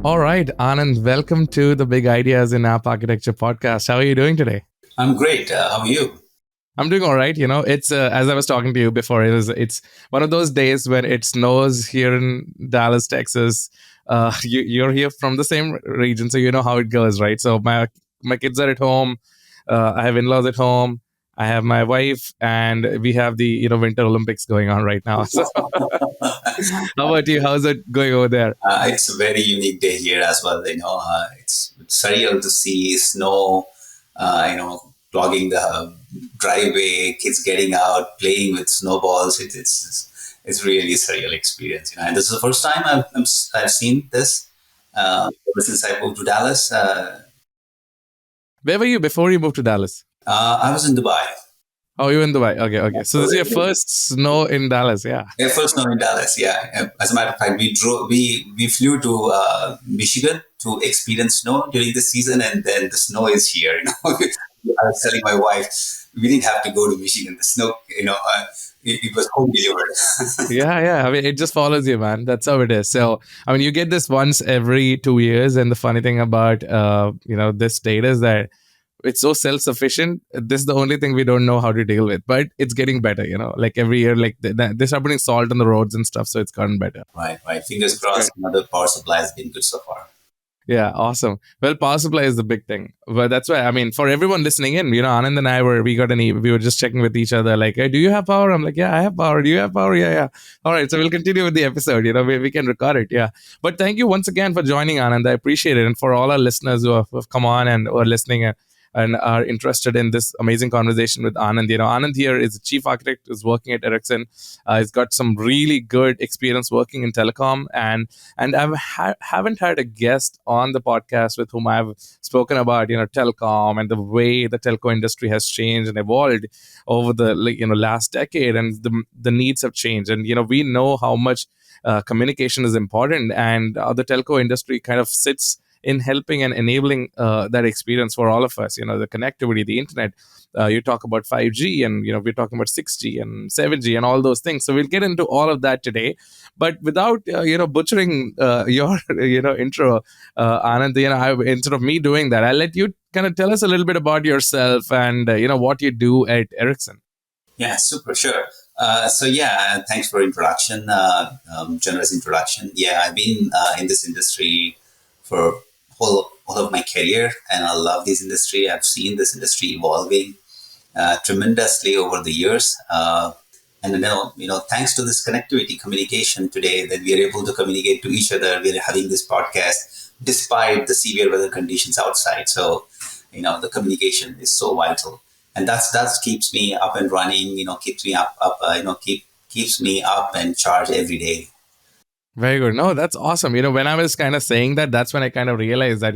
All right, Anand, welcome to the Big Ideas in App Architecture podcast. How are you doing today? I'm great. How are you? I'm doing all right. It's as I was talking to you before. It's one of those days when it snows here in Dallas, Texas. You're here from the same region, so you know how it goes, right? So my kids are at home. I have in-laws at home. I have my wife, and we have the Winter Olympics going on right now. So, how about you? How's it going over there? It's a very unique day here as well. It's surreal to see snow, clogging the driveway, kids getting out, playing with snowballs. It's really a surreal experience. And this is the first time I've seen this ever since I moved to Dallas. Where were you before you moved to Dallas? I was in Dubai. Oh, you in Dubai? Okay. So this is your first snow in Dallas, yeah. Yeah, first snow in Dallas. Yeah. As a matter of fact, we flew to Michigan to experience snow during the season, and then the snow is here. I was telling my wife we didn't have to go to Michigan. The snow, it was home delivered. Yeah. I mean, it just follows you, man. That's how it is. So, I mean, you get this once every 2 years, and the funny thing about this state is that it's so self-sufficient. This is the only thing we don't know how to deal with, but it's getting better. Like every year, like they start putting salt on the roads and stuff, so it's gotten better. Right. Fingers crossed. Another power supply has been good so far. Yeah, awesome. Well, power supply is the big thing. But that's why, I mean, for everyone listening in, Anand and I we were just checking with each other, like, hey, do you have power? I'm like, yeah, I have power. Do you have power? Yeah. All right. So we'll continue with the episode. We can record it. Yeah. But thank you once again for joining, Anand. I appreciate it. And for all our listeners who have come on and who are listening and are interested in this amazing conversation with Anand. Anand here is a chief architect who's working at Ericsson. He's got some really good experience working in telecom, and haven't had a guest on the podcast with whom I've spoken about telecom and the way the telco industry has changed and evolved over the last decade, and the needs have changed, and we know how much communication is important, and the telco industry kind of sits in helping and enabling that experience for all of us. The connectivity, the internet. You talk about 5G, and we're talking about 6G and 7G and all those things. So we'll get into all of that today. But without butchering your intro, Anand, instead of me doing that, I'll let you kind of tell us a little bit about yourself and what you do at Ericsson. Yeah, super, sure. Thanks for introduction, generous introduction. Yeah, I've been in this industry for whole of my career, and I love this industry. I've seen this industry evolving tremendously over the years, and thanks to this connectivity, communication today, that we are able to communicate to each other. We are having this podcast despite the severe weather conditions outside. So, the communication is so vital, and that keeps me up and running. Keeps me up, keeps me up and charged every day. Very good. No, that's awesome. When I was kind of saying that, that's when I kind of realized that,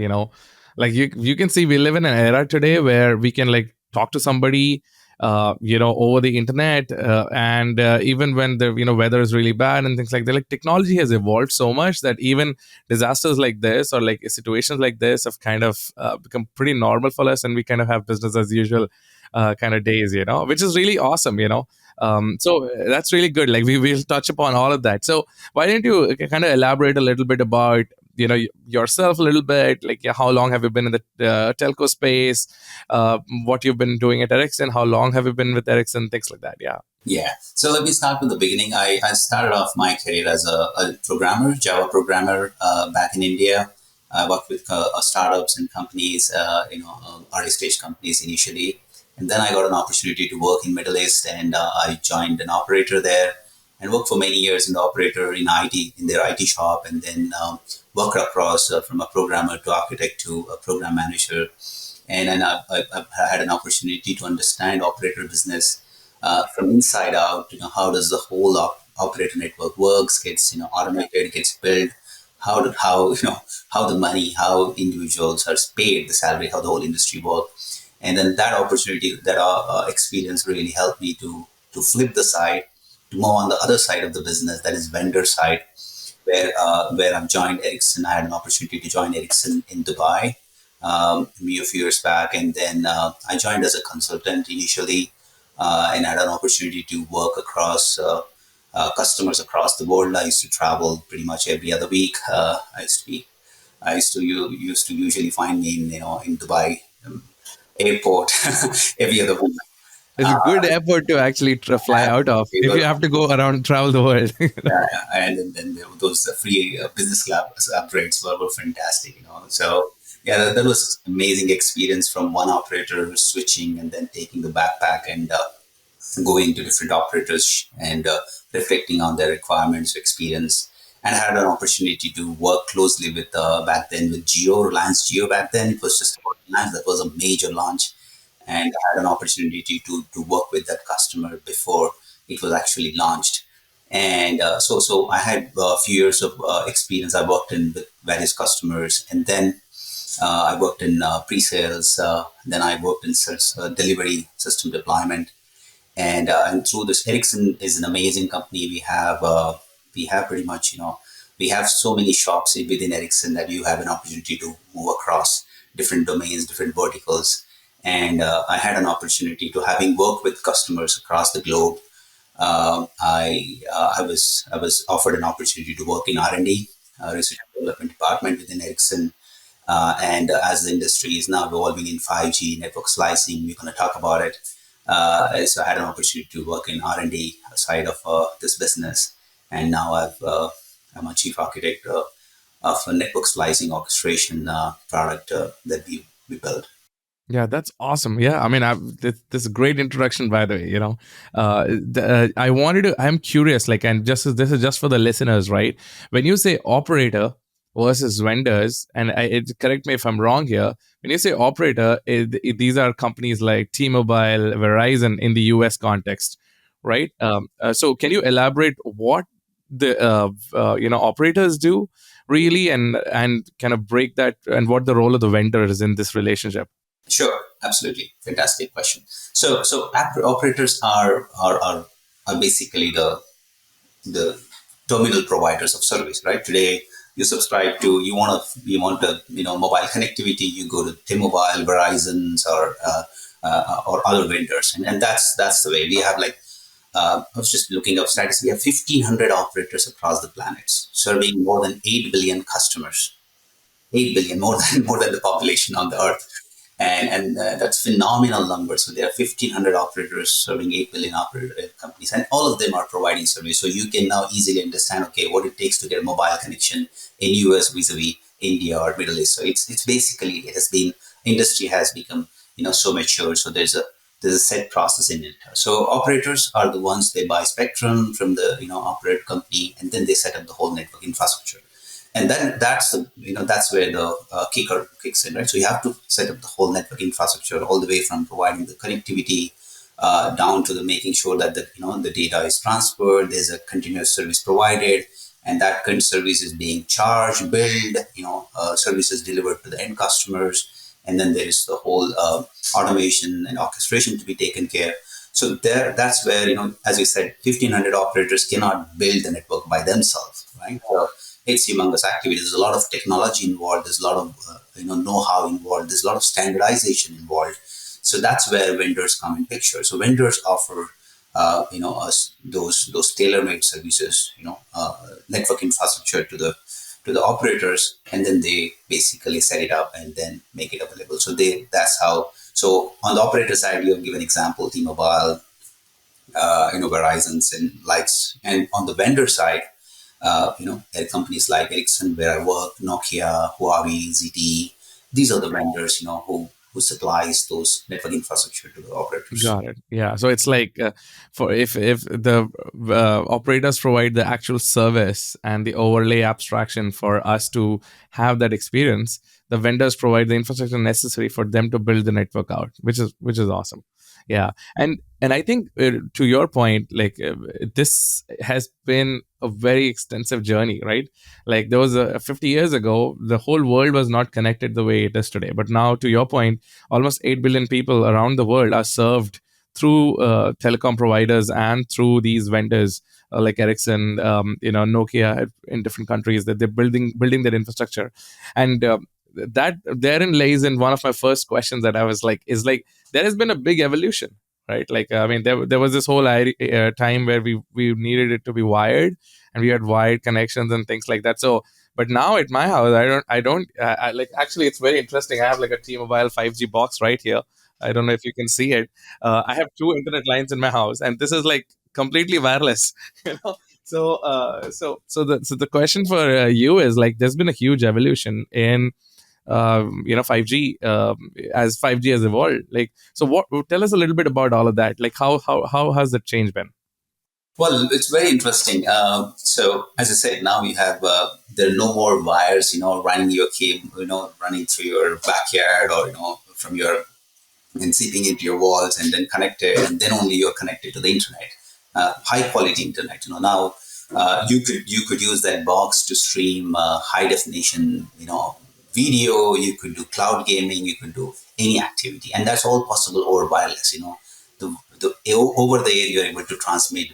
like you can see we live in an era today where we can like talk to somebody, over the internet, and even when the weather is really bad and things like that. Like technology has evolved so much that even disasters like this or like situations like this have kind of become pretty normal for us, and we kind of have business as usual kind of days, which is really awesome. So that's really good. Like we will touch upon all of that. So why don't you kind of elaborate a little bit about yourself a little bit, like how long have you been in the telco space, what you've been doing at Ericsson, how long have you been with Ericsson, things like that. Yeah. So let me start with the beginning. I started off my career as a programmer, Java programmer, back in India. I worked with startups and companies, early stage companies initially. And then I got an opportunity to work in Middle East, and I joined an operator there and worked for many years in the operator in IT, in their IT shop, and then worked across from a programmer to architect to a program manager. And then I've had an opportunity to understand operator business from inside out. How does the whole operator network works, gets automated, gets built, how the money, how individuals are paid, the salary, how the whole industry works. And then that opportunity, that experience really helped me to flip the side, to move on the other side of the business, that is vendor side, where I've joined Ericsson. I had an opportunity to join Ericsson in Dubai a few years back. And then I joined as a consultant initially, and had an opportunity to work across customers across the world. I used to travel pretty much every other week. I used to be I used to usually find me in in Dubai airport every other week. It's a good airport to actually fly out of if you have to go around travel the world. And then those free business class upgrades were fantastic, So yeah, that was amazing experience from one operator switching and then taking the backpack and going to different operators and reflecting on their requirements, experience, and I had an opportunity to work closely with back then with Geo, Reliance Geo. Back then, it was just about Reliance. That was a major launch, and I had an opportunity to work with that customer before it was actually launched. And so I had a few years of experience. I worked in with various customers, and then I worked in pre-sales. Then I worked in delivery system deployment, and through this, Ericsson is an amazing company. We have pretty much we have so many shops within Ericsson that you have an opportunity to move across different domains, different verticals. And I had an opportunity to, having worked with customers across the globe, I was offered an opportunity to work in R&D, research and development department within Ericsson. And as the industry is now evolving in 5G network slicing, we're going to talk about it. So I had an opportunity to work in R&D side of this business, and now I'm a chief architect of a network slicing orchestration product that we built. Yeah, that's awesome. Yeah, I mean, this is a great introduction, by the way. I wanted to. I'm curious, like, and this is just for the listeners, right? When you say operator versus vendors, and correct me if I'm wrong here. When you say operator, these are companies like T-Mobile, Verizon in the US context, right? So, can you elaborate what the operators do really, and kind of break that, and what the role of the vendor is in this relationship? Sure, absolutely, fantastic question. So operators are basically the terminal providers of service, right? Today, you subscribe to you want a mobile connectivity. You go to T-Mobile, Verizon's, or other vendors, and that's the way we have. Like I was just looking up statistics. We have 1,500 operators across the planet, serving more than 8 billion customers. 8 billion, more than the population on the earth, and that's phenomenal number. So there are 1,500 operators serving 8 billion operator companies, and all of them are providing service. So you can now easily understand, okay, what it takes to get a mobile connection in US vis-a-vis India or Middle East. So it's basically, it has been, industry has become so mature. So there's a set process in it. So operators are the ones, they buy spectrum from the operator company, and then they set up the whole network infrastructure. And then that's where the kicker kicks in, right? So you have to set up the whole network infrastructure, all the way from providing the connectivity down to the making sure that the data is transferred. There's a continuous service provided, and that current service is being charged, billed. Services delivered to the end customers, and then there is the whole automation and orchestration to be taken care. So that's where as you said, 1,500 operators cannot build the network by themselves, right? So it's humongous activity. There's a lot of technology involved. There's a lot of know-how involved. There's a lot of standardization involved. So that's where vendors come in picture. So vendors offer us those tailor-made services, network infrastructure to the operators, and then they basically set it up and then make it available. So that's how. So on the operator side, you have given example T-Mobile, Verizon's and likes, and on the vendor side, there are companies like Ericsson, where I work, Nokia, Huawei, ZTE. These are the vendors, who supplies those network infrastructure to the operators. Got it. Yeah. So it's like for if the operators provide the actual service and the overlay abstraction for us to have that experience, the vendors provide the infrastructure necessary for them to build the network out, which is awesome. Yeah. And I think to your point, like this has been a very extensive journey, right? Like there was 50 years ago, the whole world was not connected the way it is today. But now, to your point, almost 8 billion people around the world are served through telecom providers and through these vendors like Ericsson, Nokia in different countries, that they're building their infrastructure. And that therein lays in one of my first questions that I was like, is like, there has been a big evolution, right? Like, I mean, there was this whole time where we needed it to be wired, and we had wired connections and things like that. So But now at my house, like, actually, it's very interesting. I have like a T-Mobile 5G box right here. I don't know if you can see it. I have two internet lines in my house, and this is like completely wireless. You know, so the question for you is like, there's been a huge evolution in 5G, as 5G has evolved. Like, so what? Tell us a little bit about all of that. Like, how has the change been? Well, it's very interesting. So, as I said, now you have there are no more wires, running your cable, running through your backyard or from your and seeping into your walls and then connected, and then only you're connected to the internet, high quality internet. Now you could use that box to stream high definition, video. You could do cloud gaming. You could do any activity, and that's all possible over wireless. Over the air, you're able to transmit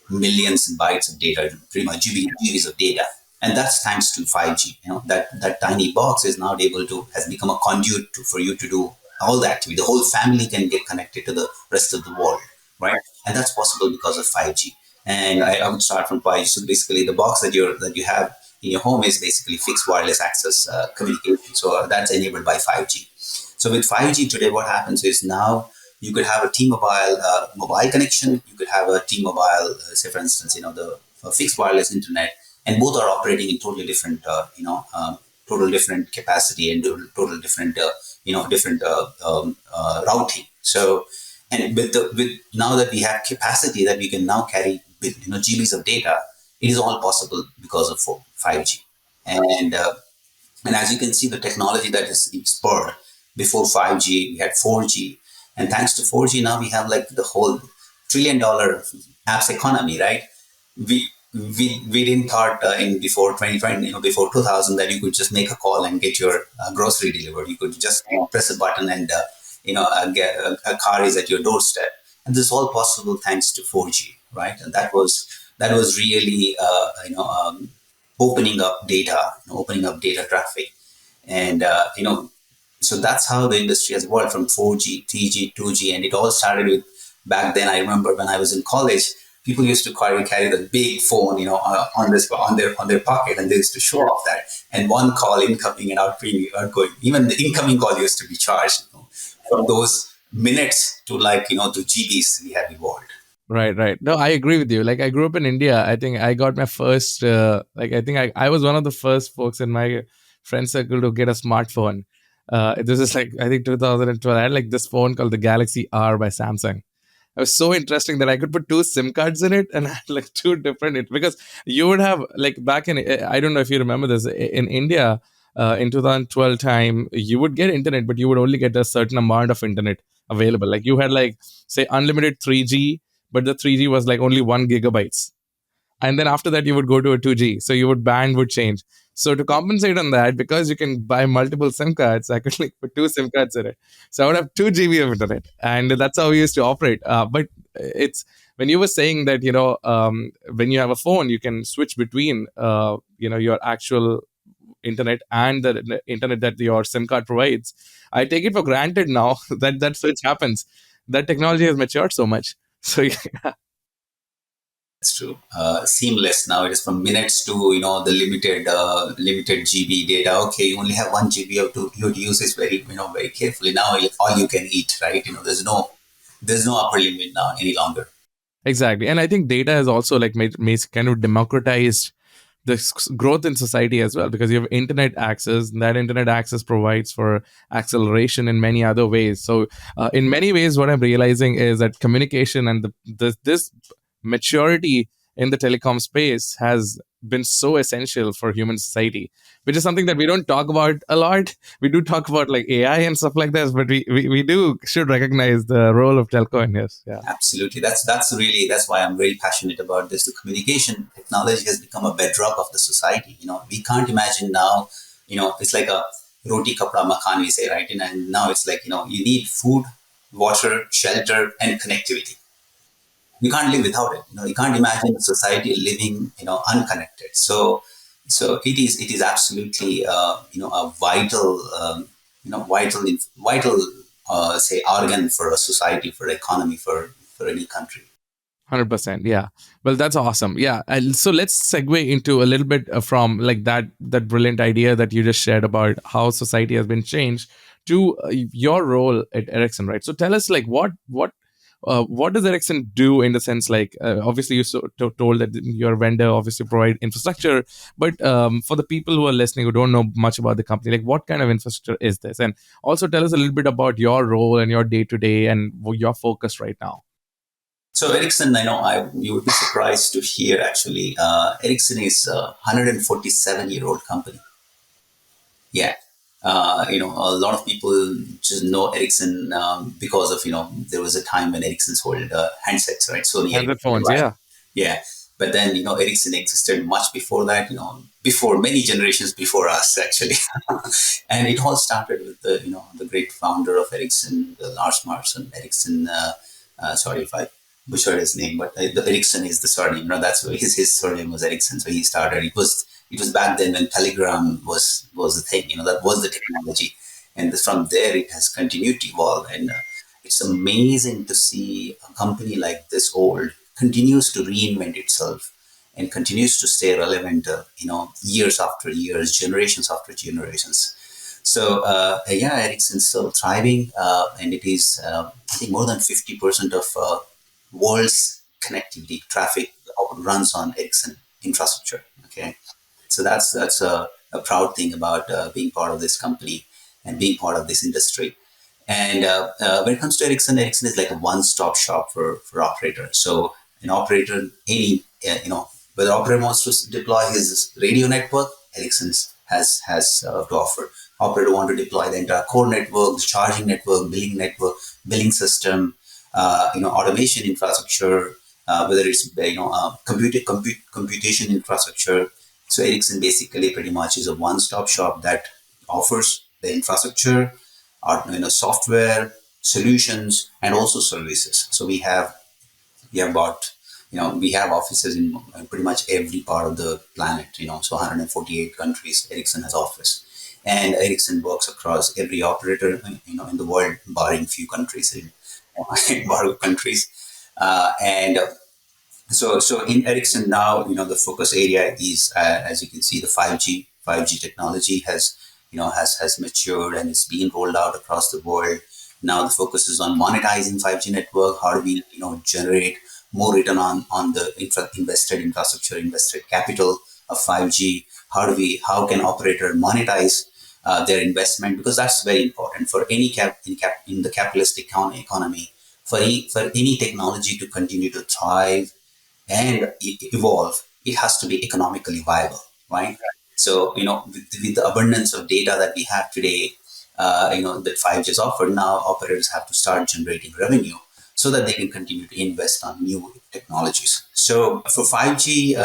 millions and bytes of data, pretty much GBs of data. And that's thanks to 5G. That tiny box is now able to, has become a conduit for you to do all the activity. The whole family can get connected to the rest of the world, right? And that's possible because of 5G. And I would start from 5G. So basically, the box that you have in your home is basically fixed wireless access communication. So that's enabled by 5G. So with 5G today, what happens is now you could have a T-Mobile mobile connection. You could have a T-Mobile, say for instance, the fixed wireless internet, and both are operating in totally different, total different capacity and total different, different routing. So, and with now that we have capacity that we can now carry, GBs of data, it is all possible because of 5G, and and as you can see, the technology that is spurred before 5G, we had 4G. And thanks to 4G, now we have like the whole $1 trillion apps economy, right? We didn't thought in before 2020, before 2000, that you could just make a call and get your grocery delivered. You could just press a button and get a car is at your doorstep. And this is all possible thanks to 4G, right? And that was really opening up data traffic, and so that's how the industry has evolved from 4G, 3G, 2G, and it all started with, back then. I remember when I was in college, people used to carry the big phone, on their pocket, and they used to show off that. And one call incoming and outgoing. Even the incoming call used to be charged. From those minutes to to GBs, we have evolved. Right, right. No, I agree with you. Like, I grew up in India. I think I got my first, I think I was one of the first folks in my friend circle to get a smartphone. This is like, I think 2012. I had like this phone called the Galaxy R by Samsung. It was so interesting that I could put two SIM cards in it and had like two different, because you would have like back in, I don't know if you remember this, in India, in 2012 time, you would get internet, but you would only get a certain amount of internet available. Like, you had like, say, unlimited 3G, but the 3G was like only 1 gigabytes. And then after that, you would go to a 2G. So your band would change. So to compensate on that, because you can buy multiple SIM cards, I could like put two SIM cards in it. So I would have 2 GB of internet. And that's how we used to operate. But it's, when you were saying that, when you have a phone, you can switch between, your actual internet and the internet that your SIM card provides. I take it for granted now that that switch happens. That technology has matured so much. So yeah. It's true. Seamless now. It is from minutes to the limited GB data. Okay, you only have 1 GB. You have to use this very carefully. Now all you can eat, right? There's no upper limit now any longer. Exactly. And I think data has also like made kind of democratized the growth in society as well, because you have internet access, and that internet access provides for acceleration in many other ways. So in many ways, what I'm realizing is that communication and this maturity in the telecom space has been so essential for human society, which is something that we don't talk about a lot. We do talk about like AI and stuff like this, but we do should recognize the role of telco in this. Yeah. Absolutely. That's why I'm very passionate about this. The communication technology has become a bedrock of the society. We can't imagine now. It's like a roti kapra makan, we say, right? And now it's like you need food, water, shelter, and connectivity. You can't live without it. You can't imagine a society living unconnected. So it is absolutely a vital say organ for a society, for economy, for any country. 100%. Yeah. Well, that's awesome. Yeah. So let's segue into a little bit from like that brilliant idea that you just shared about how society has been changed to your role at Ericsson, right? So tell us like what does Ericsson do in the sense like obviously you told that your vendor obviously provide infrastructure, but for the people who are listening who don't know much about the company, like what kind of infrastructure is this? And also tell us a little bit about your role and your day to day and your focus right now. So Ericsson, I know you would be surprised to hear actually, Ericsson is a 147-year-old company. Yeah. A lot of people just know Ericsson because of, there was a time when Ericsson sold handsets, right? Sony Android Ericsson, phones, right? yeah. Yeah. But then, Ericsson existed much before that, before many generations before us, actually. And it all started with the great founder of Ericsson, the Lars Marson Ericsson. Sorry if I butchered his name, but the Ericsson is the surname. That's why his surname was Ericsson. So he started. It was back then when Telegram was the thing. That was the technology, and from there it has continued to evolve. And it's amazing to see a company like this old continues to reinvent itself and continues to stay relevant. Years after years, generations after generations. So yeah, Ericsson's still thriving, and it is I think more than 50% of world's connectivity traffic runs on Ericsson infrastructure. Okay, so that's a proud thing about being part of this company and being part of this industry. And when it comes to Ericsson, Ericsson is like a one-stop shop for operators. So an operator, whether operator wants to deploy his radio network, Ericsson has to offer. Operator want to deploy the entire core network, the charging network, billing system, automation infrastructure, whether it's computation infrastructure. So Ericsson basically pretty much is a one-stop shop that offers the infrastructure, software solutions, and also services. So we have offices in pretty much every part of the planet. So 148 countries Ericsson has office, and Ericsson works across every operator in the world, barring few countries barring countries, and so in Ericsson now, the focus area is, as you can see, the 5G. 5G technology has matured and is being rolled out across the world. Now the focus is on monetizing 5G network. How do we, generate more return on the invested capital of 5G? How can operator monetize their investment? Because that's very important for any in the capitalist economy. For any technology to continue to thrive and evolve, it has to be economically viable, right? So, with the abundance of data that we have today, that 5G is offered, now operators have to start generating revenue so that they can continue to invest on new technologies. So for 5G,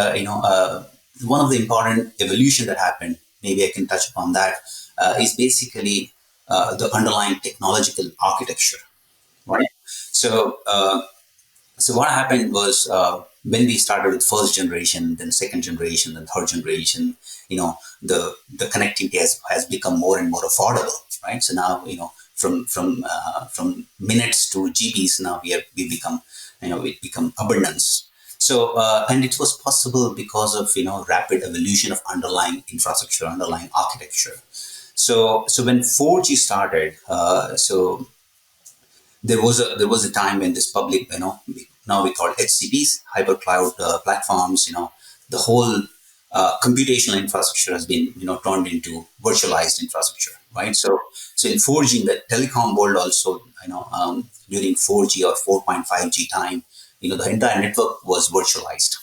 one of the important evolution that happened, maybe I can touch upon that, is basically the underlying technological architecture, right? So, so what happened was when we started with first generation, then second generation, then third generation, the connectivity has become more and more affordable, right? So now, from minutes to GBs, now we become, it become abundance. So and it was possible because of rapid evolution of underlying infrastructure, underlying architecture. So when 4G started, so there was a time when this public, now we call HCPs, hypercloud platforms, the whole computational infrastructure has been, turned into virtualized infrastructure, right? So in 4G, in the telecom world also, during 4G or 4.5G time, the entire network was virtualized.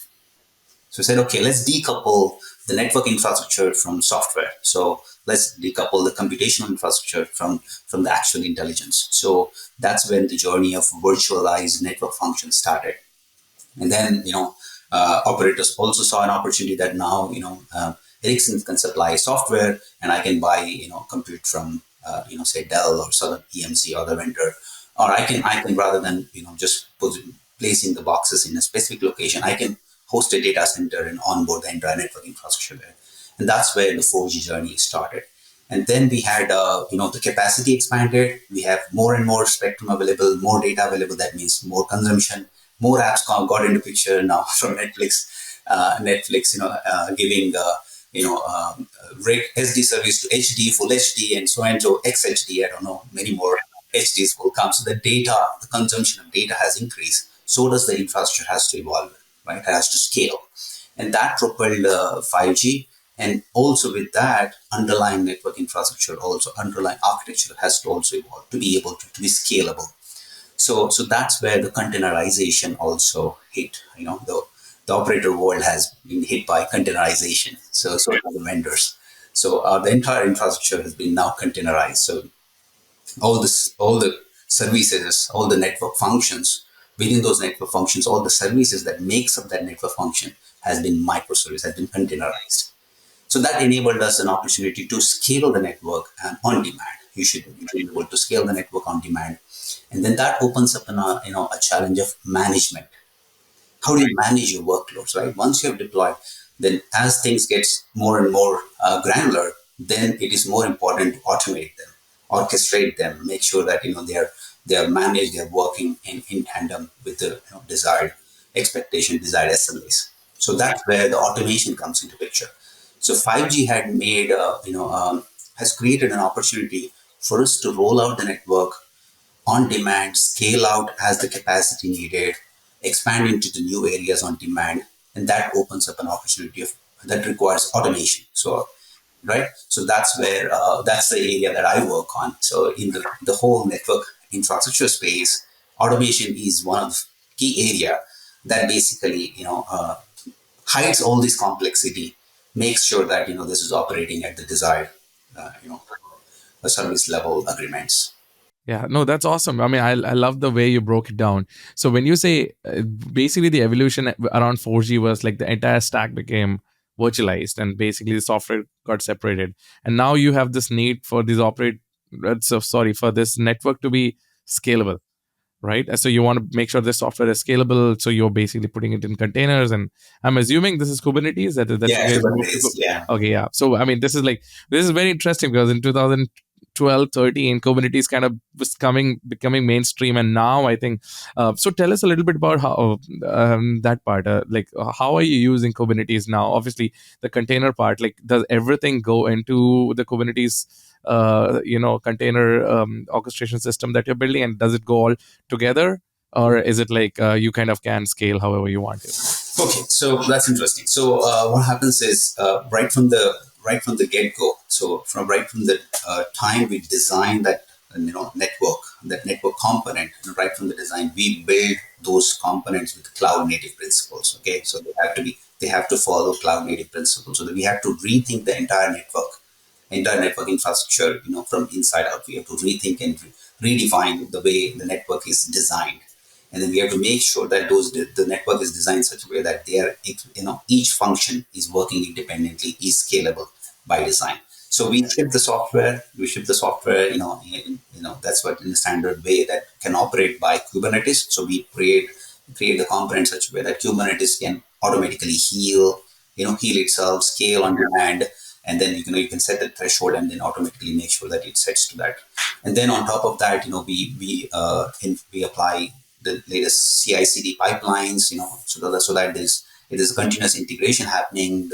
So we said, okay, let's decouple the network infrastructure from software. So let's decouple the computational infrastructure from the actual intelligence. So that's when the journey of virtualized network functions started. And then, operators also saw an opportunity that now, Ericsson can supply software and I can buy, compute from, say Dell or Southern EMC or other vendor. Or I can rather than, just placing the boxes in a specific location, I can host a data center and onboard the entire network infrastructure there. And that's where the 4G journey started. And then we had, the capacity expanded. We have more and more spectrum available, more data available. That means more consumption. more apps got into picture now from Netflix. Netflix, giving rate SD service to HD, full HD, and so on to XHD. I don't know, many more HDs will come. So the consumption of data has increased. So does the infrastructure has to evolve, right? It has to scale, and that propelled 5G. And also with that, underlying network infrastructure, also underlying architecture has to also evolve to be able to be scalable. So that's where the containerization also hit. The operator world has been hit by containerization. So have the vendors. So the entire infrastructure has been now containerized. So all the services, all the network functions within those network functions, all the services that makes up that network function has been microservice, has been containerized. So that enabled us an opportunity to scale the network and on demand. You should be able to scale the network on demand, and then that opens up a challenge of management. How do you manage your workloads, right? Once you have deployed, then as things get more and more granular, then it is more important to automate them, orchestrate them, make sure that they are managed, they are working in tandem with the desired expectation, desired SLAs. So that's where the automation comes into picture. So 5G had made has created an opportunity for us to roll out the network on demand, scale out as the capacity needed, expand into the new areas on demand, and that opens up an opportunity that requires automation. So, right, so that's the area that I work on. So, in the whole network infrastructure space, automation is one of key area that basically hides all this complexity, makes sure that this is operating at the desired uh, you know service level agreements. Yeah, no, that's awesome. I mean, I love the way you broke it down. So when you say basically the evolution around 4G was like the entire stack became virtualized and basically the software got separated, and now you have this need for these for this network to be scalable, right? So you want to make sure the software is scalable. So you're basically putting it in containers, and I'm assuming this is Kubernetes that you Yeah, guys moved to. Kubernetes. Yeah. Okay, yeah. So I mean, this is very interesting because in 2012, 13, Kubernetes kind of was becoming mainstream, and now I think. So tell us a little bit about how that part. How are you using Kubernetes now? Obviously, the container part. Like, does everything go into the Kubernetes? Container orchestration system that you're building, and does it go all together, or is it like you kind of can scale however you want to? Okay, so that's interesting. So what happens is right from the get go. So right from the time we design that network component, and right from the design, we build those components with cloud native principles. Okay, so they have to follow cloud native principles. So that we have to rethink the entire network infrastructure, from inside out. We have to rethink and redefine the way the network is designed, and then we have to make sure that the network is designed in such a way that they are, each function is working independently, is scalable by design. So we ship the software, that's what in a standard way that can operate by Kubernetes. So we create the component in such a way that Kubernetes can automatically heal itself, scale on demand, and then you can set the threshold and then automatically make sure that it sets to that. And then on top of that, we apply the latest CI/CD pipelines, so that there's a continuous integration happening.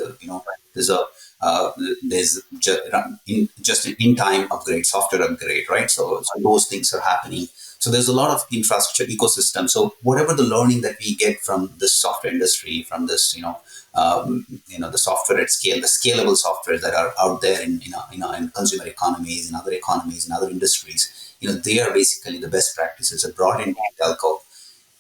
There's a just an in-time upgrade, software upgrade, right? So those things are happening. So there's a lot of infrastructure ecosystem. So whatever the learning that we get from this software industry, from this, the software at scale, the scalable software that are out there in consumer economies, in other economies, in other industries, they are basically the best practices are brought in telco,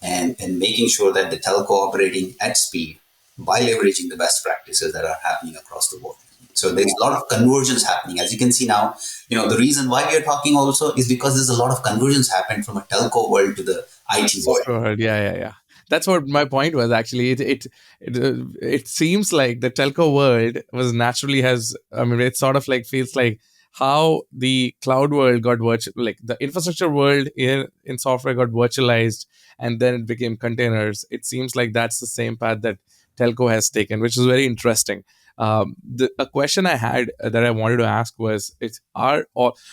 and making sure that the telco operating at speed by leveraging the best practices that are happening across the world. So there's a lot of convergence happening. As you can see now, the reason why we are talking also is because there's a lot of convergence happened from a telco world to the IT world. Sure. Yeah. That's what my point was actually. It seems like the telco world was naturally has. I mean, it sort of like feels like how the cloud world got virtual, like the infrastructure world in software got virtualized, and then it became containers. It seems like that's the same path that telco has taken, which is very interesting. A question I had that I wanted to ask was,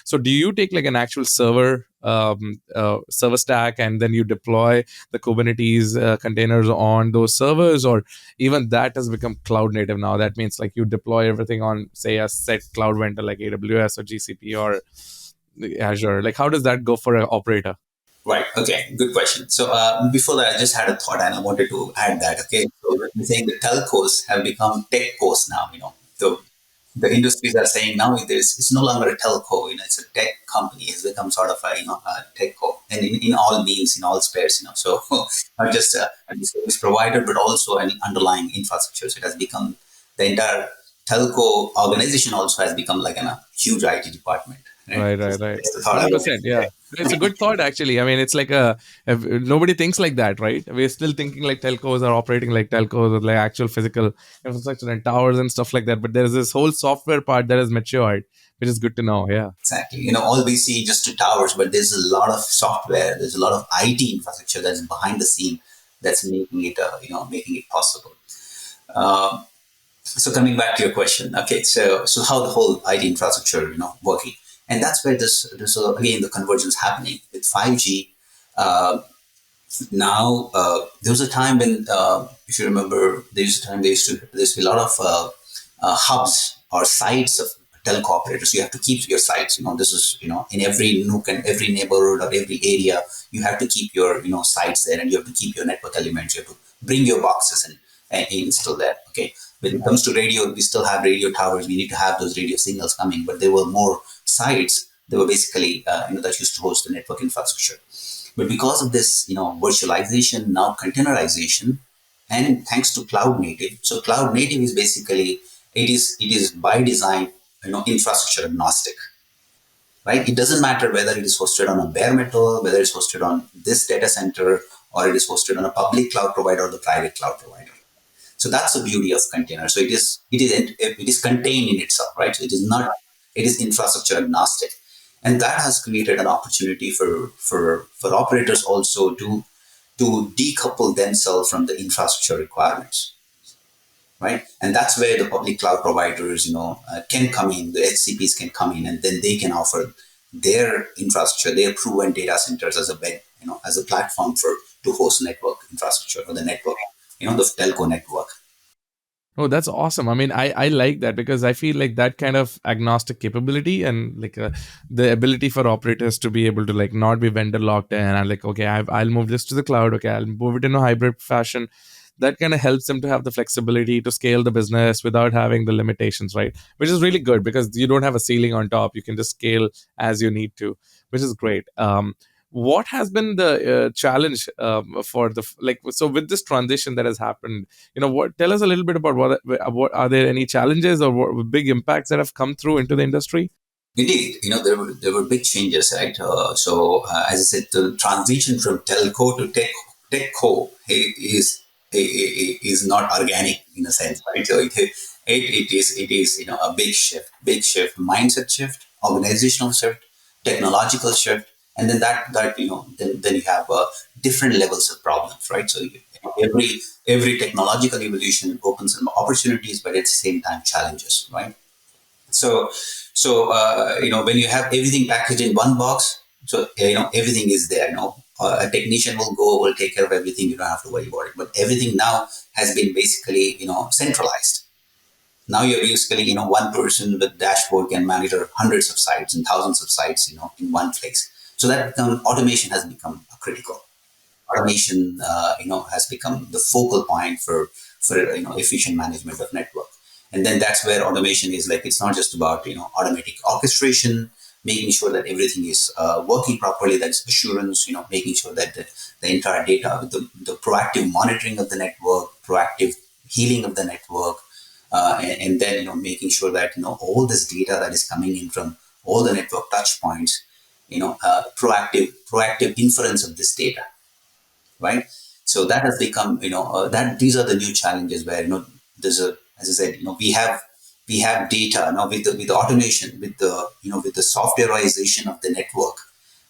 so do you take like an actual server stack, and then you deploy the Kubernetes containers on those servers, or even that has become cloud native now? That means like you deploy everything on, say, a set cloud vendor like AWS or GCP or Azure. Like, how does that go for an operator? Right. Okay. Good question. So before that, I just had a thought, and I wanted to add that. Okay. So we're saying the telcos have become techcos now. The industries are saying now it's no longer a telco. It's a tech company. It's become sort of a techco, and in all means, in all spheres. So not just a service provider, but also an underlying infrastructure. So it has become the entire telco organization also has become like a huge IT department. Right. Right, right, right. That's the thought I wanted 100%. to Yeah. say. It's a good thought, actually. I mean, it's like nobody thinks like that, right? We're still thinking like telcos are operating like telcos with like actual physical infrastructure and towers and stuff like that. But there's this whole software part that has matured, which is good to know. Yeah. Exactly. All we see just the towers, but there's a lot of software, there's a lot of IT infrastructure that's behind the scene that's making it possible. Um, so coming back to your question, okay, so how the whole IT infrastructure, working, and that's where this again the convergence happening with 5G. Uh, Now there was a time when, if you remember, there used to be a lot of hubs or sites of telco operators. You have to keep your sites. This is in every nook and every neighborhood or every area. You have to keep your sites there, and you have to keep your network elements. You have to bring your boxes and install that. Okay. When it comes to radio, we still have radio towers. We need to have those radio signals coming, but there were more sites. They were basically that used to host the network infrastructure. But because of this, virtualization, now containerization, and thanks to cloud native. So cloud native is basically it is by design, infrastructure agnostic, right? It doesn't matter whether it is hosted on a bare metal, whether it's hosted on this data center, or it is hosted on a public cloud provider or the private cloud provider. So that's the beauty of container. So it is contained in itself, right? So it is infrastructure agnostic, and that has created an opportunity for operators also to decouple themselves from the infrastructure requirements, right? And that's where the public cloud providers, can come in. The HCPs can come in, and then they can offer their infrastructure, their proven data centers as a bed, as a platform to host network infrastructure or the network, the telco network. Oh, that's awesome. I mean, I like that because I feel like that kind of agnostic capability and like the ability for operators to be able to like not be vendor locked in and like, okay, I'll move this to the cloud. Okay, I'll move it in a hybrid fashion. That kind of helps them to have the flexibility to scale the business without having the limitations, right? Which is really good because you don't have a ceiling on top. You can just scale as you need to, which is great. What has been the challenge for the like? So with this transition that has happened, what? Tell us a little bit about what are there any challenges or what big impacts that have come through into the industry? Indeed, there were big changes, right? As I said, the transition from telco to techco is not organic in a sense, right? So it is a big shift, mindset shift, organizational shift, technological shift, and then then you have different levels of problems, right? So every technological evolution opens some opportunities, but at the same time challenges, right? So, when you have everything packaged in one box, so everything is there. A technician will take care of everything. You don't have to worry about it. But everything now has been basically centralized. Now you're basically one person with dashboard can monitor hundreds of sites and thousands of sites in one place. So automation has become critical. Automation has become the focal point for efficient management of network. And then that's where automation is like, it's not just about automatic orchestration, making sure that everything is working properly. That's assurance, making sure that the entire data, the proactive monitoring of the network, proactive healing of the network, and then making sure that all this data that is coming in from all the network touch points, proactive inference of this data, right? So that has become, that these are the new challenges where, there's as I said, we have data now with the automation, with the softwareization of the network.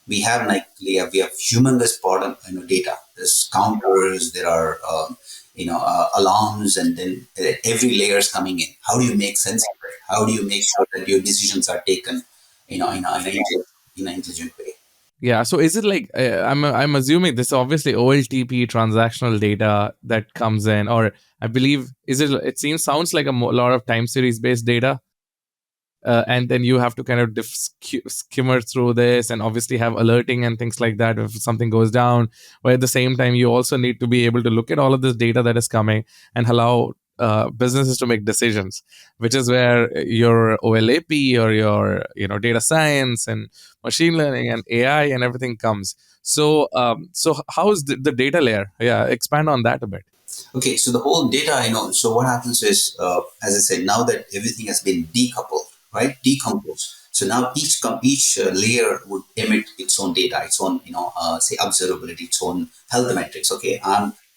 We have humongous part of data. There's counters, there are alarms, and then every layer is coming in. How do you make sense of it? How do you make sure that your decisions are taken, in an intelligent way? Yeah. So is it like I'm assuming this is obviously OLTP transactional data that comes in, or I believe is it? It seems sounds like a lot of time series based data, and then you have to kind of skimmer through this, and obviously have alerting and things like that if something goes down. But at the same time, you also need to be able to look at all of this data that is coming and allow businesses to make decisions, which is where your OLAP or your data science and machine learning and AI and everything comes. So how is the data layer? Yeah, expand on that a bit. Okay, so the whole data, so what happens is, as I said, now that everything has been decoupled, right, decomposed. So now each layer would emit its own data, its own, say observability, its own health metrics. Okay,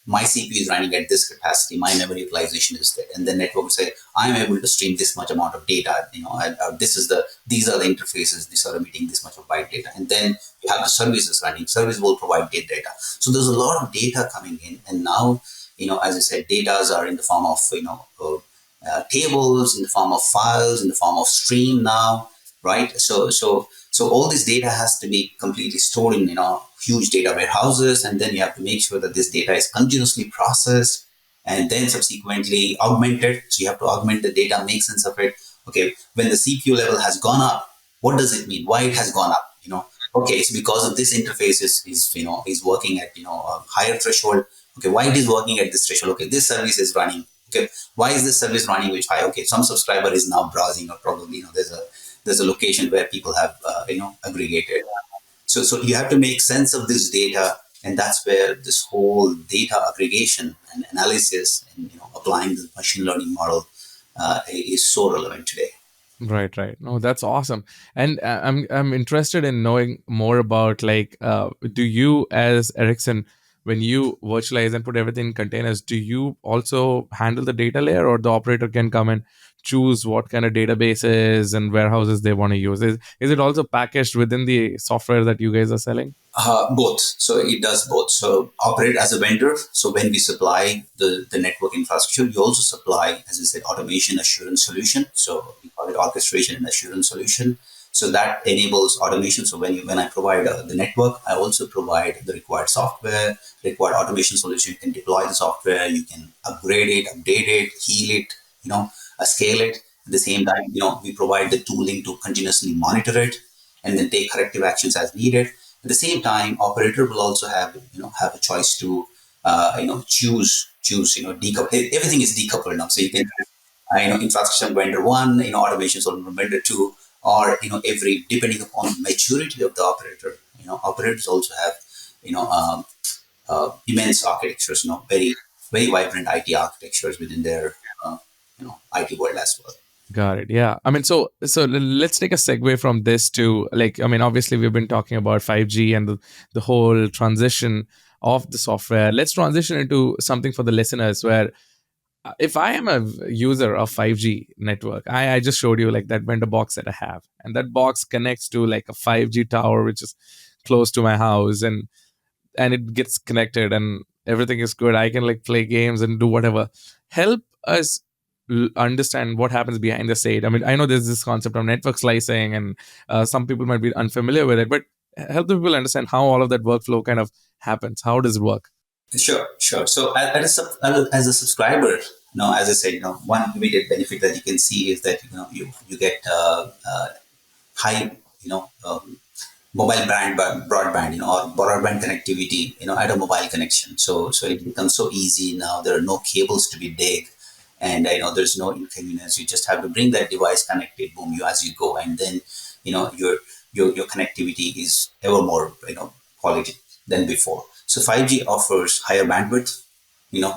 my CPU is running at this capacity, my memory utilization is there, and the network will say, I'm able to stream this much amount of data. And, these are the interfaces, these are emitting this much of byte data, and then you have the services running. Service will provide data. So there's a lot of data coming in, and now, as I said, data are in the form of, tables, in the form of files, in the form of stream now, right? So all this data has to be completely stored in, huge data warehouses, and then you have to make sure that this data is continuously processed and then subsequently augmented. So you have to augment the data, make sense of it. Okay, when the CPU level has gone up, what does it mean? Why it has gone up? Okay, it's because of this interface is working at a higher threshold. Okay, why it is working at this threshold? Okay, this service is running. Okay, why is this service running which high? Okay, some subscriber is now browsing, or probably there's a location where people have aggregated. So you have to make sense of this data, and that's where this whole data aggregation and analysis and applying the machine learning model is so relevant today. Right, right. No, that's awesome. And I'm interested in knowing more about, like, do you as Ericsson, when you virtualize and put everything in containers, do you also handle the data layer, or the operator can come and choose what kind of databases and warehouses they want to use? Is it also packaged within the software that you guys are selling? Both. So it does both. So operate as a vendor. So when we supply the network infrastructure, we also supply, as I said, automation assurance solution. So we call it orchestration and assurance solution. So that enables automation. So when I provide the network, I also provide the required software, required automation solution. You can deploy the software, you can upgrade it, update it, heal it, scale it. At the same time, we provide the tooling to continuously monitor it and then take corrective actions as needed. At the same time, operator will also have a choice to choose decouple. Everything is decoupled now, so you can infrastructure vendor one, automation solution vendor two, or every depending upon maturity of the operator. Operators also have immense architectures, very very vibrant IT architectures within their IT world as well. Got it. Yeah. I mean, so let's take a segue from this to, like, I mean, obviously we've been talking about 5G and the whole transition of the software. Let's transition into something for the listeners where, if I am a user of 5G network, I just showed you like that vendor box that I have, and that box connects to like a 5G tower which is close to my house, and it gets connected and everything is good. I can like play games and do whatever. Help us understand what happens behind the state. I mean, I know there's this concept of network slicing, and some people might be unfamiliar with it, but help the people understand how all of that workflow kind of happens. How does it work? Sure, sure. So as a subscriber, as I said, one immediate benefit that you can see is that you get high, mobile broadband, or broadband connectivity, at a mobile connection. So it becomes so easy now. There are no cables to be dig, and there's no inconvenience. You just have to bring that device connected, boom, you as you go, and then your connectivity is ever more quality than before. So 5G offers higher bandwidth,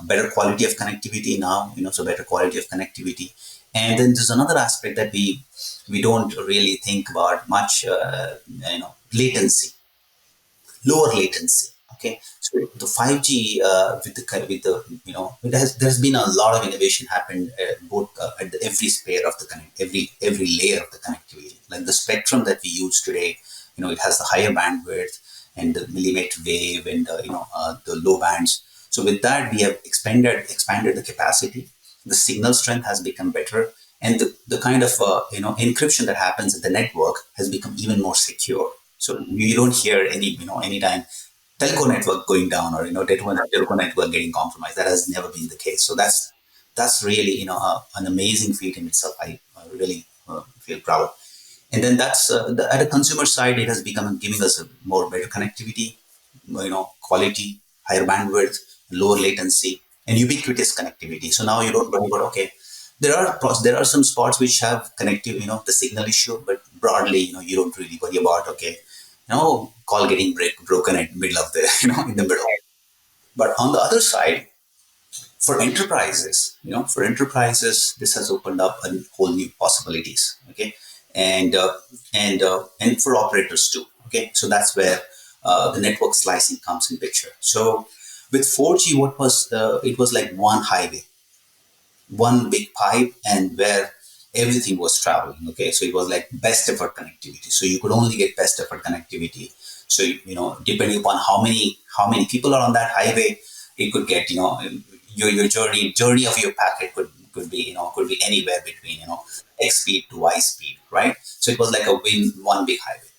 better quality of connectivity now, so better quality of connectivity. And then there's another aspect that we don't really think about much, latency, lower latency. Okay, so the 5G there's been a lot of innovation happened both at every sphere of the every layer of the connectivity. Like the spectrum that we use today, it has the higher bandwidth and the millimeter wave and the low bands. So with that, we have expanded the capacity. The signal strength has become better, and the kind of encryption that happens at the network has become even more secure. So you don't hear anytime telco network going down, or telco network getting compromised. That has never been the case. So that's really an amazing feat in itself. I really feel proud. And then that's at a consumer side, it has become giving us a more better connectivity, quality, higher bandwidth, lower latency, and ubiquitous connectivity. So now you don't worry about, okay, there are some spots which have connective, the signal issue, but broadly, you don't really worry about, okay, call getting broken at middle of the, in the middle. But on the other side, for enterprises, this has opened up a whole new possibilities. Okay, and for operators too. Okay, so that's where the network slicing comes in picture. So with 4G, what was it was like one highway, one big pipe, and where everything was traveling. Okay, so it was like best effort connectivity. So you could only get best effort connectivity. So depending upon how many people are on that highway, it could get your journey of your packet could be anywhere between x speed to y speed, right? So it was like one big highway.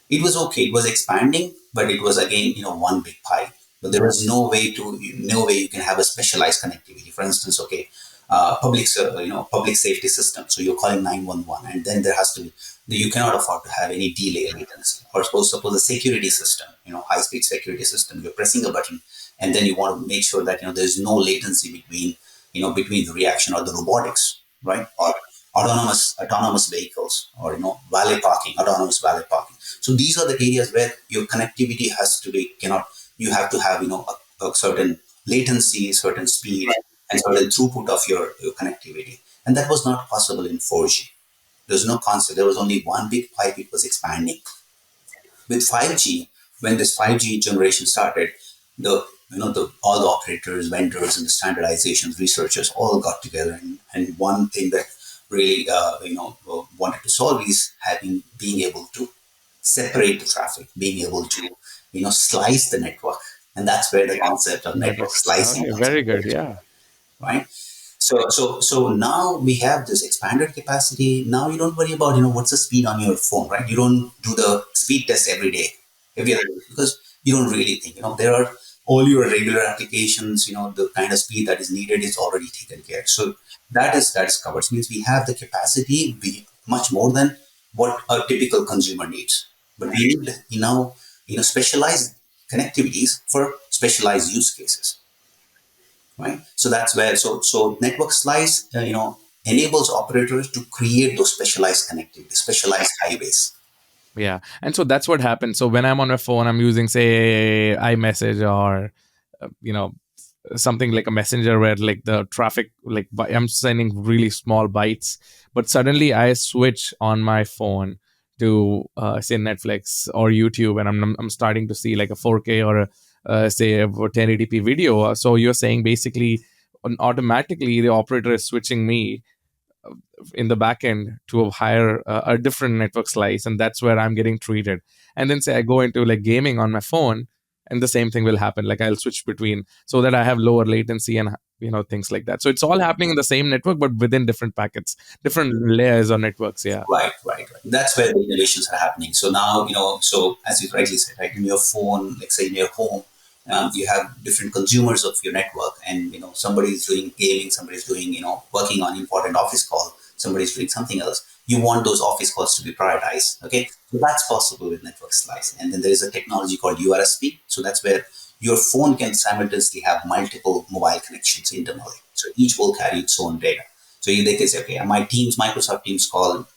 It was okay. It was expanding, but it was again one big pie. But there was no way you can have a specialized connectivity. For instance, okay, public safety system. So you're calling 911, and then there has to be you cannot afford to have any delay latency. Or suppose a security system, high speed security system. You're pressing a button, and then you want to make sure that there's no latency between the reaction or the robotics, right? Or autonomous vehicles, or autonomous valet parking. So these are the areas where your connectivity has to be cannot you have to have a certain latency, certain speed, and certain throughput of your connectivity, and that was not possible in 4G. There's no concept. There was only one big pipe. It was expanding. With 5G, when this 5G generation started, the the all the operators, vendors, and the standardizations researchers all got together, and one thing that really wanted to solve is being able to separate the traffic, being able to slice the network, and that's where the concept of network Networks. slicing Okay, comes very in, good. Yeah. right? So now we have this expanded capacity. Now you don't worry about what's the speed on your phone, right? You don't do the speed test every day, every other day, because you don't really think there are all your regular applications. The kind of speed that is needed is already taken care. So that is covered. So means we have the capacity be much more than what a typical consumer needs. But we need specialized connectivities for specialized use cases, right? So that's where network slice enables operators to create those specialized connectivity, specialized highways. Yeah. And so that's what happens. So when I'm on my phone, I'm using, say, iMessage or, you know, something like a messenger where like the traffic, like I'm sending really small bytes, but suddenly I switch on my phone to, say, Netflix or YouTube, and I'm starting to see like a 4K or say a 1080p video. So you're saying basically automatically the operator is switching me in the back end to a higher a different network slice, and that's where I'm getting treated. And then say I go into like gaming on my phone, and the same thing will happen, like I'll switch between so that I have lower latency and things like that. So it's all happening in the same network but within different packets, different layers or networks. Yeah. Right. That's where the innovations are happening. So now, so as you rightly said, right, in your phone, let's say in your home, you have different consumers of your network, and somebody's doing gaming, somebody's doing working on important office call, somebody's doing something else. You want those office calls to be prioritized. Okay, so that's possible with network slicing. And then there is a technology called URSP. So that's where your phone can simultaneously have multiple mobile connections internally. So each will carry its own data. So they can say, okay, my Microsoft Teams call,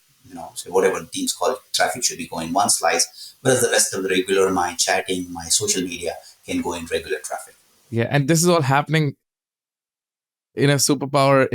say whatever Teams call traffic should be going one slice, whereas the rest of the regular, my chatting, my social media can go in regular traffic. Yeah, and this is all happening in a superpower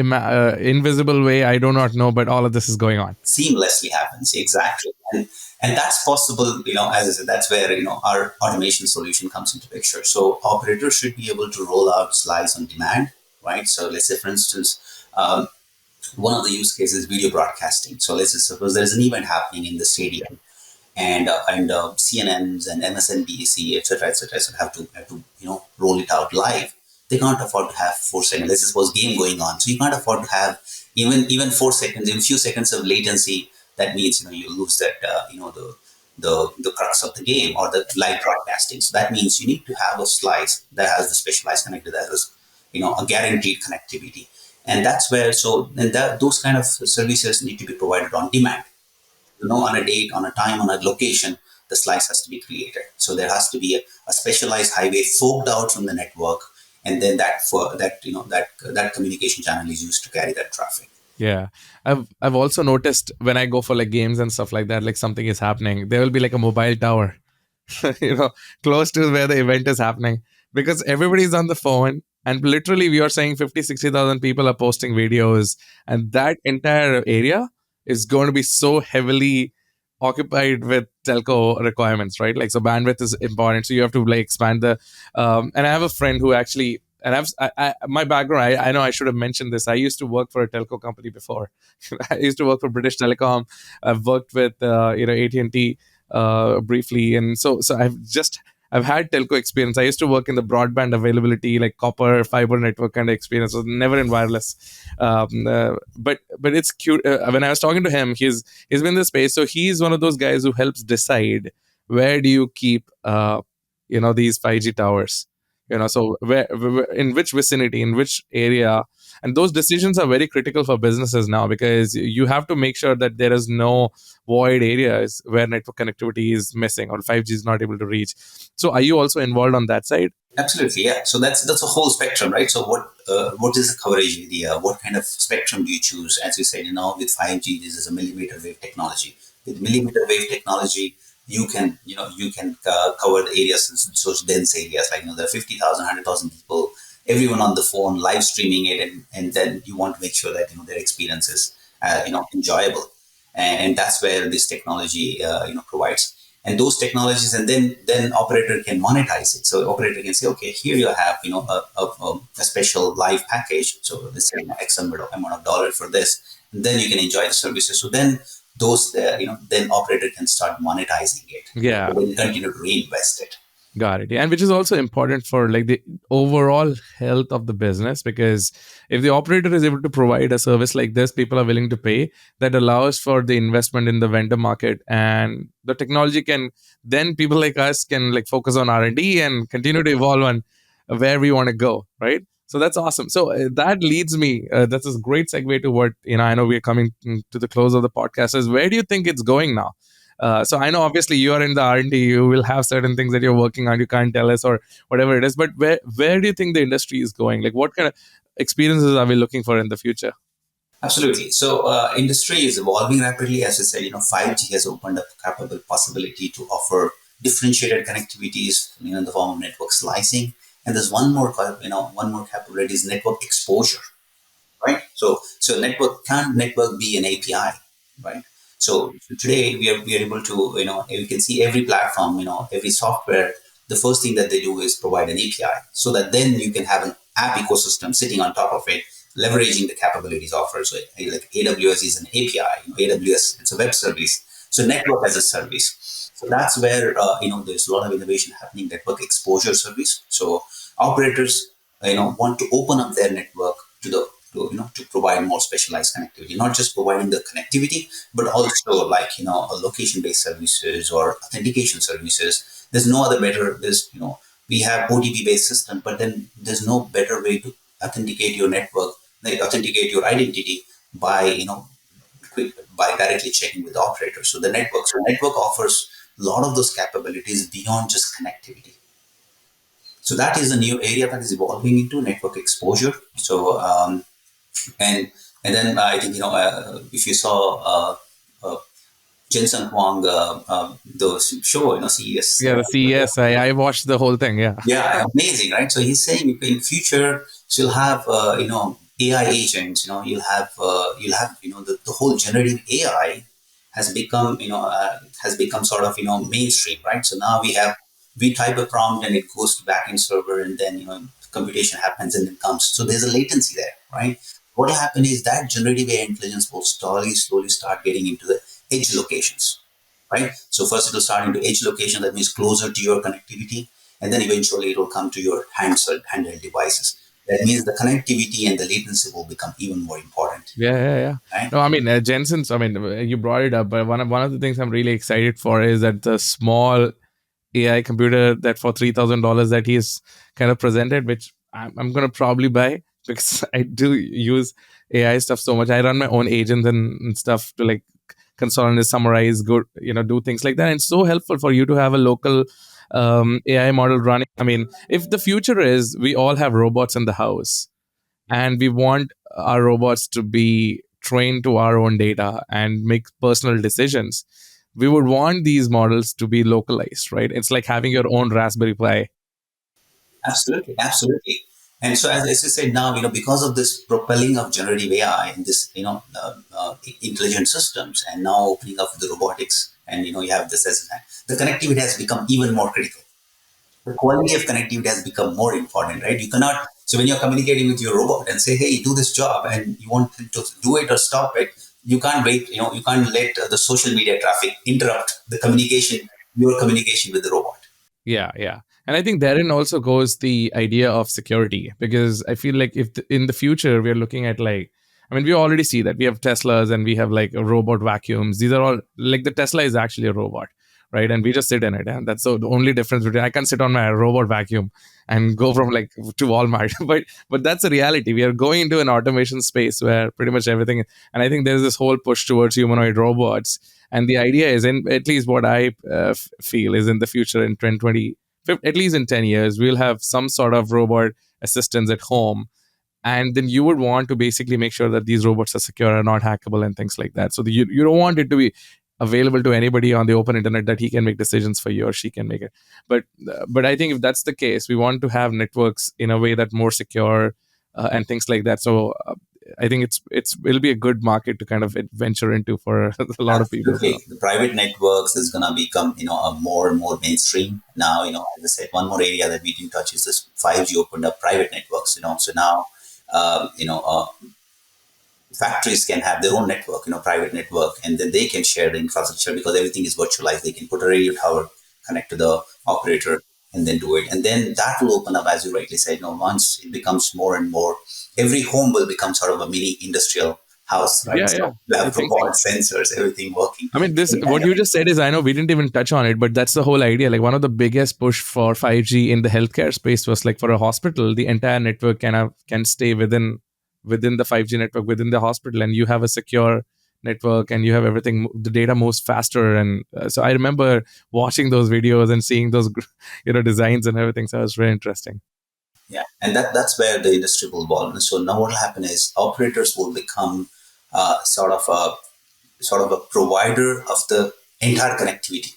invisible way. I do not know, but all of this is going on. Seamlessly happens, exactly. And that's possible, as I said, that's where, our automation solution comes into picture. So operators should be able to roll out slides on demand, right? So let's say, for instance, one of the use cases is video broadcasting. So let's just suppose there's an event happening in the stadium, and CNNs and MSNBC, etc., etc., so have to roll it out live. they can't afford to have 4 seconds. Let's suppose game going on, so you can't afford to have even 4 seconds, in few seconds of latency. That means you lose that the crux of the game or the live broadcasting. So that means you need to have a slice that has the specialized connectivity, that has a guaranteed connectivity, and that's where and that those kind of services need to be provided on demand. On a date, on a time, on a location, the slice has to be created. So there has to be a specialized highway forked out from the network, and then that communication channel is used to carry that traffic. Yeah, I've also noticed when I go for like games and stuff like that, like something is happening, there will be like a mobile tower, you know, close to where the event is happening, because everybody's on the phone, and literally we are saying 50, 60,000 people are posting videos, and that entire area is going to be so heavily occupied with telco requirements, right? Like, so bandwidth is important, so you have to like expand the. And I have a friend who actually, and my background, I know I should have mentioned this. I used to work for a telco company before. I used to work for British Telecom. I've worked with AT&T briefly, and so I've had telco experience. I used to work in the broadband availability, like copper fiber network kind of experience. So never in wireless. But it's cute. When I was talking to him, he's been in the space, so he's one of those guys who helps decide where do you keep these 5G towers. So in which vicinity, in which area, and those decisions are very critical for businesses now, because you have to make sure that there is no void areas where network connectivity is missing or 5G is not able to reach. So are you also involved on that side? Absolutely, yeah. So that's a whole spectrum, right? So what is the coverage area? What kind of spectrum do you choose? As you said, with 5G, this is a millimeter wave technology. With millimeter wave technology, you can cover the areas, such dense areas, like there are 50,000, 100,000 people, everyone on the phone live streaming it, and then you want to make sure that their experience is enjoyable, and that's where this technology provides. And those technologies, and then operator can monetize it. So operator can say, okay, here you have a special live package. So let's say X amount of dollar for this, and then you can enjoy the services. So then those then operator can start monetizing it. Yeah. Then continue to reinvest it. Got it. Yeah. And which is also important for like the overall health of the business, because if the operator is able to provide a service like this, people are willing to pay. That allows for the investment in the vendor market, and the technology can then, people like us can like focus on R&D and continue to evolve on where we want to go, right? So that's awesome. So that leads me, that's a great segue to what, I know we're coming to the close of the podcast, is where do you think it's going now? So I know obviously you are in the R&D, you will have certain things that you're working on, you can't tell us or whatever it is, but where do you think the industry is going? Like, what kind of experiences are we looking for in the future? Absolutely. So industry is evolving rapidly. As I said, 5G has opened up a capable possibility to offer differentiated connectivities, in the form of network slicing. And there's one more capability is network exposure, right? So network be an API, right? So today we are able to, you can see every platform, every software, the first thing that they do is provide an API, so that then you can have an app ecosystem sitting on top of it, leveraging the capabilities offered. So like AWS is an API, AWS, it's a web service. So network as a service. So that's where, there's a lot of innovation happening, network exposure service. So operators, want to open up their network to provide more specialized connectivity, not just providing the connectivity, but also like, location-based services or authentication services. There's no other better, we have OTP-based system, but then there's no better way to authenticate your network, like authenticate your identity by, by directly checking with the operator. So network offers a lot of those capabilities beyond just connectivity. So that is a new area that is evolving into network exposure. So and then I think if you saw Jensen Huang the show CES. Yeah, the CES. I watched the whole thing. Yeah. Yeah, amazing, right? So he's saying in future, so you'll have AI agents. You'll have the whole generative AI has become sort of mainstream, right? So now we type a prompt and it goes to backend server, and then computation happens and it comes. So there's a latency there, right? What will happen is that generative AI intelligence will slowly start getting into the edge locations, right? So first it will start into edge location, that means closer to your connectivity, and then eventually it will come to your handheld devices. That means the connectivity and the latency will become even more important, Yeah, yeah, yeah. right? No, I mean, Jensen's. I mean, you brought it up, but one of the things I'm really excited for is that the small AI computer that for $3,000 that he's kind of presented, which I'm gonna probably buy because I do use AI stuff so much. I run my own agents and stuff to like consolidate, summarize, go, do things like that. And it's so helpful for you to have a local AI model running. I mean, if the future is we all have robots in the house and we want our robots to be trained to our own data and make personal decisions, we would want these models to be localized, right? It's like having your own Raspberry Pi. Absolutely, absolutely. And so, as you said now, because of this propelling of generative AI and this, intelligent systems, and now opening up the robotics, and you have this as the connectivity has become even more critical. The quality of connectivity has become more important, right? You cannot. So when you're communicating with your robot and say, "Hey, do this job," and you want it to do it or stop it, you can't wait. You can't let the social media traffic interrupt the communication, your communication with the robot. Yeah, yeah. And I think therein also goes the idea of security, because I feel like if in the future we're looking at like, I mean, we already see that we have Teslas and we have like robot vacuums. These are all like the Tesla is actually a robot, right? And we just sit in it. And that's the only difference between I can sit on my robot vacuum and go from like to Walmart. but that's a reality. We are going into an automation space where pretty much everything, and I think there's this whole push towards humanoid robots. And the idea is, in at least what I feel is in the future in 2020, at least in 10 years, we'll have some sort of robot assistants at home. And then you would want to basically make sure that these robots are secure and not hackable and things like that. So you don't want it to be available to anybody on the open internet that he can make decisions for you or she can make it. But I think if that's the case, we want to have networks in a way that more secure and things like that. So I think it'll be a good market to kind of venture into for a lot of people. So. Absolutely. The private networks is going to become, a more and more mainstream. Now, as I said, one more area that we didn't touch is this 5G opened up private networks, So now, factories can have their own network, private network, and then they can share the infrastructure because everything is virtualized. They can put a radio tower, connect to the operator, and then do it. And then that will open up, as you rightly said, once it becomes more and more, every home will become sort of a mini industrial house, right? Yeah, So yeah. you I have think robots, sensors, everything working. I mean, this what you just said is, I know we didn't even touch on it, but that's the whole idea. Like one of the biggest push for 5G in the healthcare space was like for a hospital, the entire network can stay within the 5G network within the hospital, and you have a secure network and you have everything. The data moves faster, and so I remember watching those videos and seeing those designs and everything. So it was very interesting. Yeah, and that's where the industry will evolve. And so now what will happen is operators will become sort of a provider of the entire connectivity.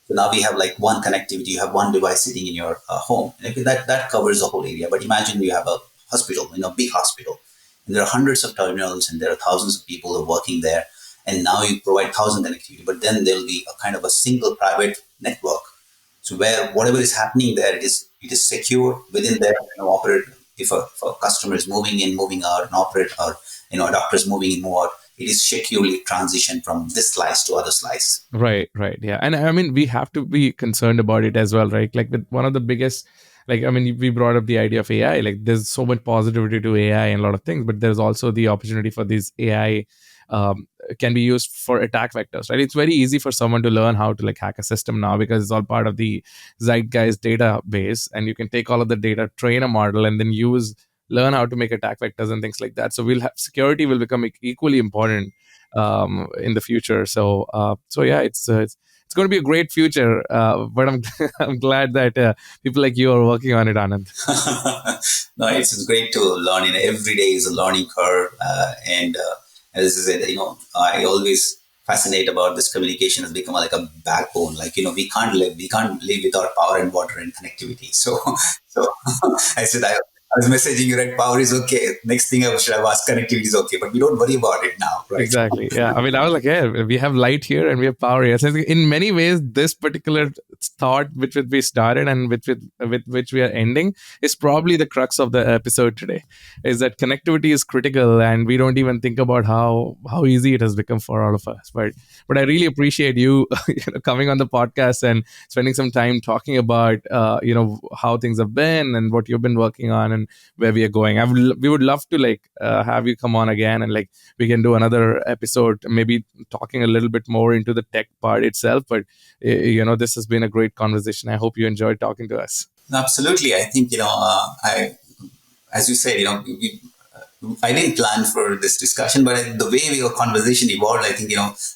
So now we have like one connectivity. You have one device sitting in your home, and that covers the whole area. But imagine you have a hospital, big hospital, and there are hundreds of terminals, and there are thousands of people who are working there. And now you provide thousand connectivity, but then there will be a kind of a single private network. So where whatever is happening there, it is secure within there. Operator, if a customer is moving in, moving out, an operator or a doctor is moving in, move out, it is securely transition from this slice to other slice. Right, right. Yeah. And I mean, we have to be concerned about it as well, right? Like with one of the biggest, like, I mean, we brought up the idea of AI. Like there's so much positivity to AI and a lot of things, but there's also the opportunity for these AI can be used for attack vectors, right? It's very easy for someone to learn how to like hack a system now because it's all part of the Zeitgeist database. And you can take all of the data, train a model, and then learn how to make attack vectors and things like that. So security will become equally important in the future. So yeah, it's going to be a great future. But I'm I'm glad that people like you are working on it, Anand. No, it's great to learn. Every day is a learning curve, and as I said, I always fascinate about this communication has become like a backbone. Like we can't live without power and water and connectivity. So I said I was messaging you, right? Power is okay. Next thing I should have asked, connectivity is okay, but we don't worry about it now, right? Exactly. Yeah. I mean, I was like, yeah, we have light here and we have power here. So I think in many ways, this particular thought, which we started and with which we are ending, is probably the crux of the episode today. Is that connectivity is critical, and we don't even think about how easy it has become for all of us. But I really appreciate you, coming on the podcast and spending some time talking about how things have been and what you've been working on, and where we are going. We would love to like have you come on again, and like we can do another episode, maybe talking a little bit more into the tech part itself. But this has been a great conversation. I hope you enjoyed talking to us. Absolutely. I think, as you said, I didn't plan for this discussion, but the way our conversation evolved, I think,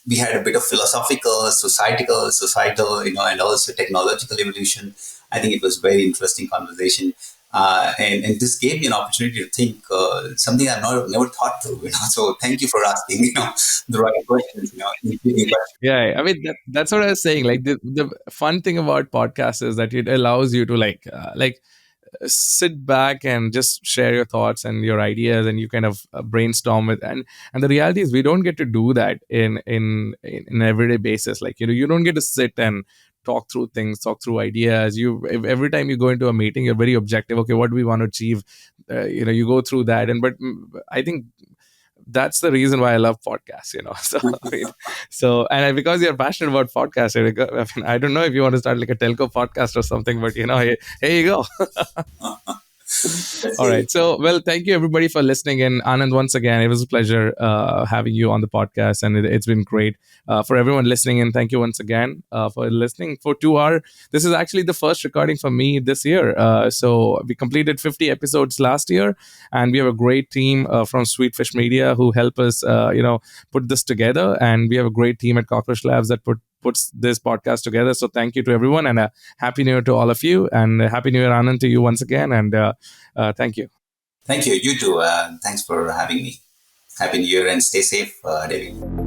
we had a bit of philosophical, societal, and also technological evolution. I think it was very interesting conversation. And this gave me an opportunity to think something I've never thought through, So thank you for asking, the right questions, Yeah, I mean that's what I was saying. Like the fun thing about podcasts is that it allows you to like sit back and just share your thoughts and your ideas, and you kind of brainstorm it. And the reality is we don't get to do that in everyday basis. Like you don't get to sit and talk through things, talk through ideas. Every time you go into a meeting, you're very objective. Okay, what do we want to achieve? You go through that. And but I think that's the reason why I love podcasts, So, I mean, because you're passionate about podcasts, I mean, I don't know if you want to start like a telco podcast or something, but here you go. All right. So, well, thank you everybody for listening in. Anand, once again, it was a pleasure having you on the podcast, and it's been great. For everyone listening in, thank you once again for listening for 2 hours. This is actually the first recording for me this year. So we completed 50 episodes last year, and we have a great team from Sweetfish Media who help us, put this together. And we have a great team at Cockroach Labs that puts this podcast together. So thank you to everyone, and happy New Year to all of you, and happy New Year, Anand, to you once again. And thank you. Thank you. You too. Thanks for having me. Happy New Year and stay safe, David.